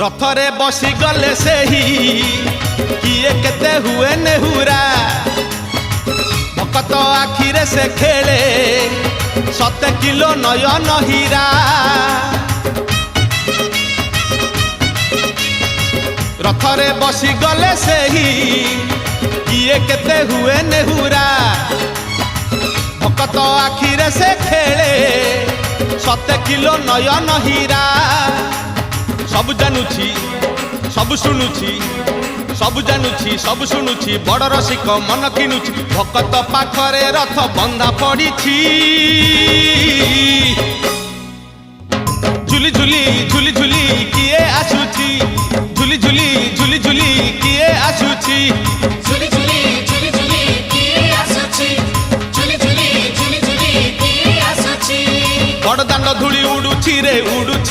रथरे बसी गले से ही किए केते हुए नेहुरा भकत आखिरे से खेले 7 किलो नयन हीरा रथरे बसी गले से ही किए केते हुए नेहुरा भकत आखिरे से खेले 7 किलो नयन हीरा सब जानुची सब शुणुची सब जानुची सब शुणुची बड़ रसिक मन किनुची भकत पाखरे रथ बंधा पड़ी झुली झुली झुली झुली किए आसुची झुली झुली झुली झुली किए आसुची झुली झुली झुली झुली किए आसुची झुली झुली झुली झुली किए आसुची बड़ दांड धूली उड़ुची रे उड़ुची।